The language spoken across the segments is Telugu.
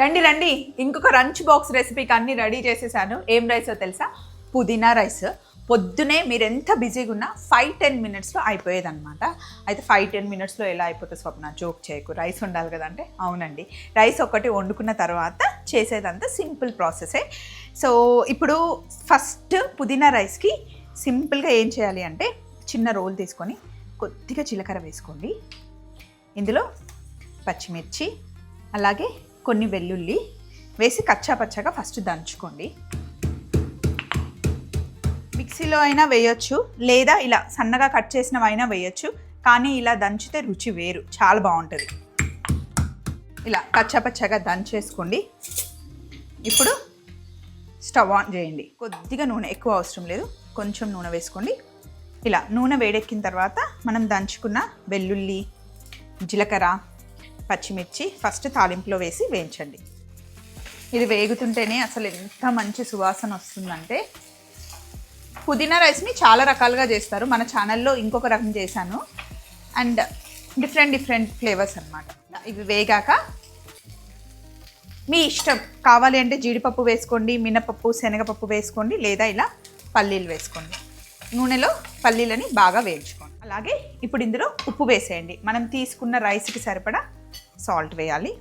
రండి రండి, ఇంకొక లంచ్ బాక్స్ రెసిపీకి అన్ని రెడీ చేసేసాను. ఏం రైసో తెలుసా? పుదీనా రైస్. పొద్దునే మీరు ఎంత బిజీగా ఉన్నా 5-10 మినిట్స్లో అయిపోయేదన్నమాట. అయితే 5-10 మినిట్స్లో ఎలా అయిపోతుంది స్వప్న? జోక్ చేయకు, రైస్ ఉండాలి కదంటే అవునండి, రైస్ ఒకటి వండుకున్న తర్వాత చేసేదంతా సింపుల్ ప్రాసెసే. సో ఇప్పుడు ఫస్ట్ పుదీనా రైస్కి సింపుల్గా ఏం చేయాలి అంటే, చిన్న రోల్ తీసుకొని కొద్దిగా జీలకర్ర వేసుకోండి. ఇందులో పచ్చిమిర్చి అలాగే కొన్ని వెల్లుల్లి వేసి కచ్చా పచ్చగా ఫస్ట్ దంచుకోండి. మిక్సీలో అయినా వేయొచ్చు, లేదా ఇలా సన్నగా కట్ చేసినవైనా వేయొచ్చు, కానీ ఇలా దంచితే రుచి వేరు, చాలా బాగుంటుంది. ఇలా కచ్చా పచ్చగా దంచేసుకోండి. ఇప్పుడు స్టవ్ ఆన్ చేయండి. కొద్దిగా నూనె, ఎక్కువ అవసరం లేదు, కొంచెం నూనె వేసుకోండి. ఇలా నూనె వేడెక్కిన తర్వాత మనం దంచుకున్న వెల్లుల్లి, జీలకర్ర, పచ్చిమిర్చి ఫస్ట్ తాలింపులో వేసి వేయించండి. ఇది వేగుతుంటేనే అసలు ఎంత మంచి సువాసన వస్తుందంటే. పుదీనా రైస్ని చాలా రకాలుగా చేస్తారు, మన ఛానల్లో ఇంకొక రకం చేశాను, అండ్ డిఫరెంట్ ఫ్లేవర్స్ అన్నమాట. ఇవి వేగాక మీ ఇష్టం, కావాలి అంటే జీడిపప్పు వేసుకోండి, మినపప్పు, శనగపప్పు వేసుకోండి, లేదా ఇలా పల్లీలు వేసుకోండి. నూనెలో పల్లీలని బాగా వేయించుకోండి. అలాగే ఇప్పుడు ఇందులో ఉప్పు వేసేయండి. మనం తీసుకున్న రైస్కి సరిపడా సాల్ట్ వేయాలి.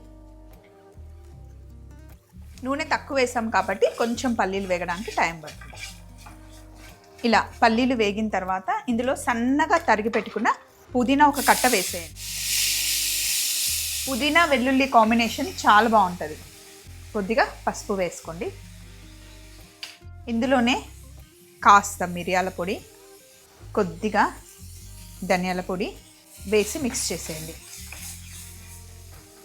నూనె తక్కువ వేసాం కాబట్టి కొంచెం పల్లీలు వేగడానికి టైం పడుతుంది. ఇలా పల్లీలు వేగిన తర్వాత ఇందులో సన్నగా తరిగి పెట్టుకున్న పుదీనా ఒక కట్ట వేసేయండి. పుదీనా వెల్లుల్లి కాంబినేషన్ చాలా బాగుంటుంది. కొద్దిగా పసుపు వేసుకోండి. ఇందులోనే కాస్త మిరియాల పొడి, కొద్దిగా ధనియాల పొడి వేసి మిక్స్ చేసేయండి.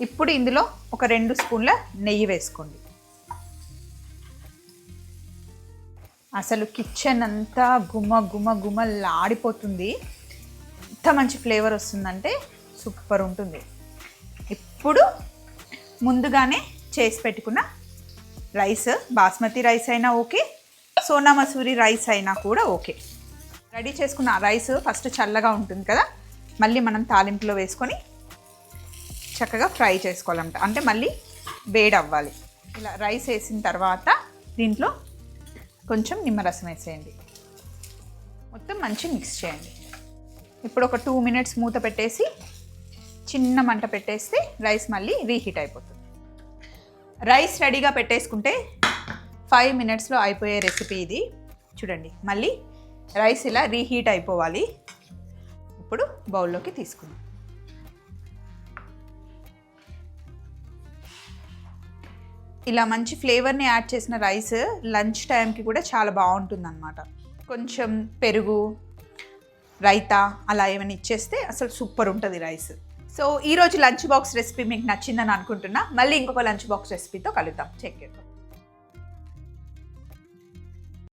ఇప్పుడు ఇందులో ఒక 2 స్పూన్ల నెయ్యి వేసుకోండి. అసలు కిచెన్ అంతా గుమ్మలాడిపోతుంది. ఎంత మంచి ఫ్లేవర్ వస్తుందంటే సూపర్ ఉంటుంది. ఇప్పుడు ముందుగానే చేసి పెట్టుకున్న రైస్, బాస్మతి రైస్ అయినా ఓకే, సోనా మసూరి రైస్ అయినా కూడా ఓకే. రెడీ చేసుకున్న రైస్ ఫస్ట్ చల్లగా ఉంటుంది కదా, మళ్ళీ మనం తాలింపులో వేసుకొని చక్కగా ఫ్రై చేసుకోవాలంట, అంటే మళ్ళీ వేడి అవ్వాలి. ఇలా రైస్ వేసిన తర్వాత దీంట్లో కొంచెం నిమ్మరసం వేసేయండి. మొత్తం మంచి మిక్స్ చేయండి. ఇప్పుడు ఒక 2 మినిట్స్ మూత పెట్టేసి చిన్న మంట పెట్టేస్తే రైస్ మళ్ళీ రీహీట్ అయిపోతుంది. రైస్ రెడీగా పెట్టేసుకుంటే 5 మినిట్స్లో అయిపోయే రెసిపీ ఇది. చూడండి, మళ్ళీ రైస్ ఇలా రీహీట్ అయిపోవాలి. ఇప్పుడు బౌల్లోకి తీసుకుందాం. ఇలా మంచి ఫ్లేవర్ని యాడ్ చేసిన రైస్ లంచ్ టైంకి కూడా చాలా బాగుంటుంది అన్నమాట. కొంచెం పెరుగు, రైతా అలా ఏమైనా ఇచ్చేస్తే అసలు సూపర్ ఉంటుంది రైస్. సో ఈరోజు లంచ్ బాక్స్ రెసిపీ మీకు నచ్చిందని అనుకుంటున్నా. మళ్ళీ ఇంకొక లంచ్ బాక్స్ రెసిపీతో కలుద్దాం. చెక్ చేద్దాం.